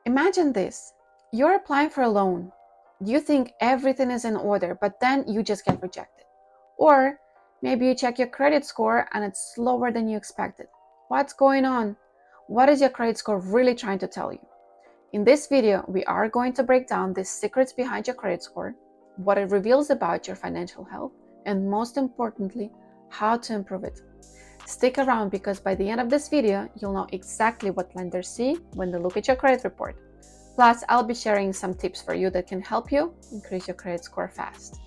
Imagine this. You're applying for a loan. You think everything is in order, but then you just get rejected. Or maybe you check your credit score and it's lower than you expected. What's going on? What is your credit score really trying to tell you? In this video, we are going to break down the secrets behind your credit score, what it reveals about your financial health, and most importantly, how to improve it. Stick around because by the end of this video, you'll know exactly what lenders see when they look at your credit report. Plus, I'll be sharing some tips for you that can help you increase your credit score fast.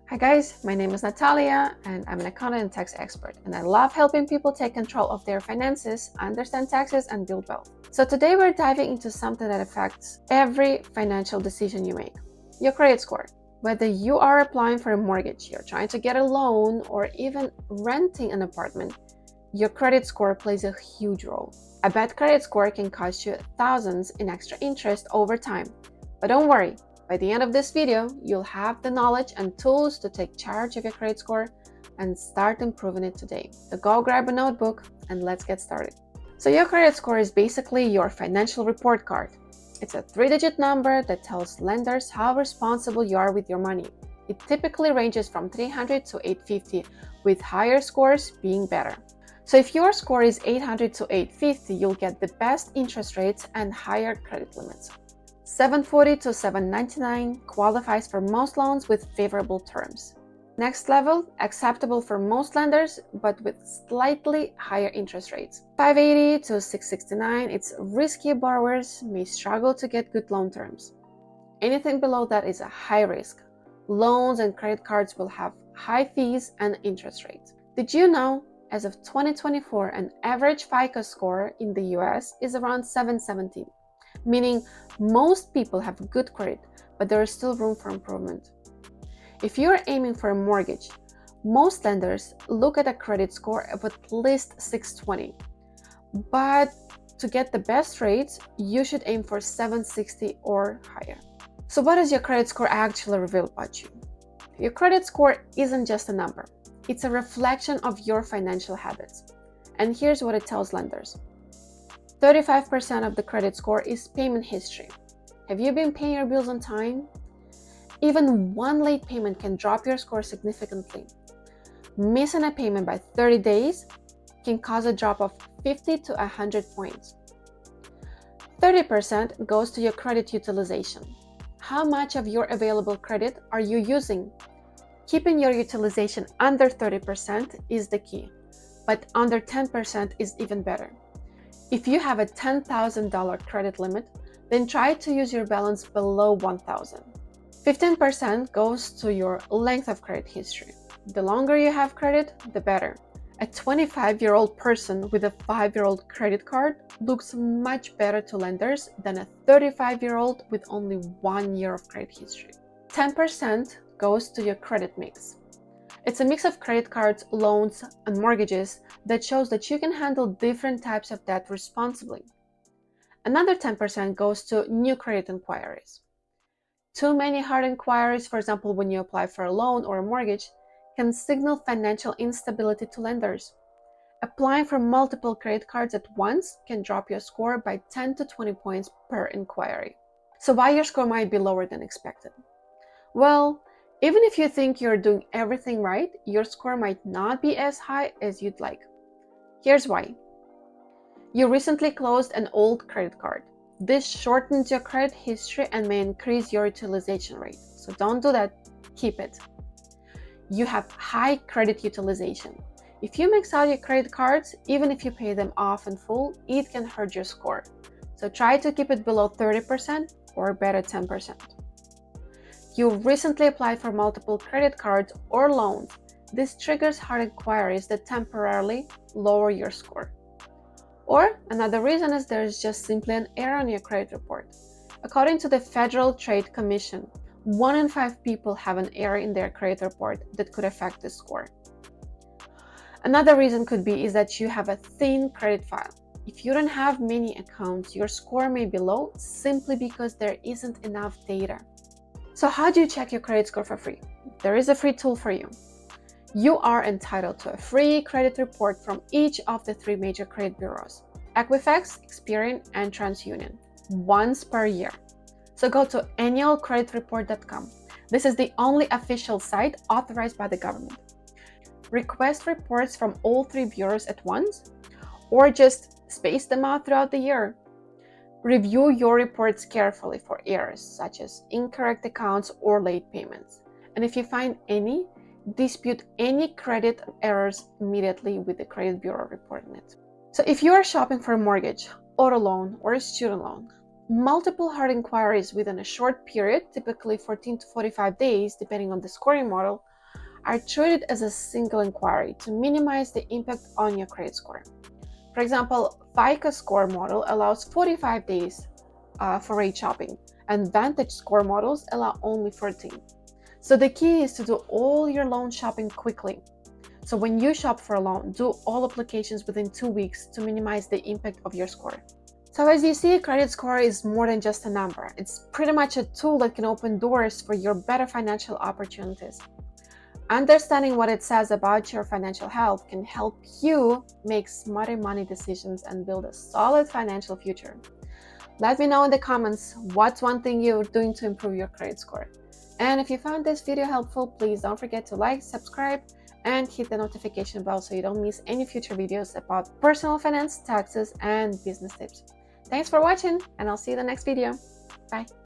Hi guys, my name is Natalia and I'm an accountant and tax expert, and I love helping people take control of their finances, understand taxes, and build wealth. So today we're diving into something that affects every financial decision you make, your credit score. Whether you are applying for a mortgage, you're trying to get a loan, or even renting an apartment, your credit score plays a huge role. A bad credit score can cost you thousands in extra interest over time. But don't worry, by the end of this video, you'll have the knowledge and tools to take charge of your credit score and start improving it today. So go grab a notebook and let's get started. So your credit score is basically your financial report card. It's a 3-digit number that tells lenders how responsible you are with your money. It typically ranges from 300 to 850, with higher scores being better. So if your score is 800 to 850, you'll get the best interest rates and higher credit limits. 740 to 799 qualifies for most loans with favorable terms. Next level, acceptable for most lenders, but with slightly higher interest rates. 580 to 669, it's risky borrowers may struggle to get good loan terms. Anything below that is a high risk. Loans and credit cards will have high fees and interest rates. Did you know, as of 2024, an average FICO score in the US is around 717, meaning most people have good credit, but there is still room for improvement. If you're aiming for a mortgage, most lenders look at a credit score of at least 620. But to get the best rates, you should aim for 760 or higher. So what does your credit score actually reveal about you? Your credit score isn't just a number. It's a reflection of your financial habits. And here's what it tells lenders. 35% of the credit score is payment history. Have you been paying your bills on time? Even one late payment can drop your score significantly. Missing a payment by 30 days can cause a drop of 50 to 100 points. 30% goes to your credit utilization. How much of your available credit are you using? Keeping your utilization under 30% is the key, but under 10% is even better. If you have a $10,000 credit limit, then try to use your balance below $1,000. 15% goes to your length of credit history. The longer you have credit, the better. A 25-year-old person with a 5-year-old credit card looks much better to lenders than a 35-year-old with only 1 year of credit history. 10% goes to your credit mix. It's a mix of credit cards, loans, and mortgages that shows that you can handle different types of debt responsibly. Another 10% goes to new credit inquiries. Too many hard inquiries, for example, when you apply for a loan or a mortgage, can signal financial instability to lenders. Applying for multiple credit cards at once can drop your score by 10 to 20 points per inquiry. So why your score might be lower than expected? Well, even if you think you're doing everything right, your score might not be as high as you'd like. Here's why. You recently closed an old credit card. This shortens your credit history and may increase your utilization rate. So don't do that, keep it. You have high credit utilization. If you max out your credit cards, even if you pay them off in full, it can hurt your score. So try to keep it below 30% or better 10%. You recently applied for multiple credit cards or loans. This triggers hard inquiries that temporarily lower your score. Or another reason is there's just simply an error on your credit report. According to the Federal Trade Commission, 1 in 5 people have an error in their credit report that could affect the score. Another reason could be is that you have a thin credit file. If you don't have many accounts, your score may be low simply because there isn't enough data. So how do you check your credit score for free? There is a free tool for you. You are entitled to a free credit report from each of the 3 major credit bureaus: Equifax, Experian, and TransUnion. once per year. So go to annualcreditreport.com. This is the only official site authorized by the government. Request reports from all 3 bureaus at once, or just space them out throughout the year. Review your reports carefully for errors such as incorrect accounts or late payments. And if you find any, dispute any credit errors immediately with the credit bureau reporting it. So if you are shopping for a mortgage, auto loan, or a student loan, multiple hard inquiries within a short period, typically 14 to 45 days, depending on the scoring model, are treated as a single inquiry to minimize the impact on your credit score. For example, FICO score model allows 45 days for rate shopping, and Vantage score models allow only 14. So the key is to do all your loan shopping quickly. So when you shop for a loan, do all applications within 2 weeks to minimize the impact of your score. So as you see, a credit score is more than just a number. It's pretty much a tool that can open doors for your better financial opportunities. Understanding what it says about your financial health can help you make smarter money decisions and build a solid financial future. Let me know in the comments what's one thing you're doing to improve your credit score. And if you found this video helpful, please don't forget to like, subscribe, and hit the notification bell so you don't miss any future videos about personal finance, taxes, and business tips. Thanks for watching, and I'll see you in the next video. Bye.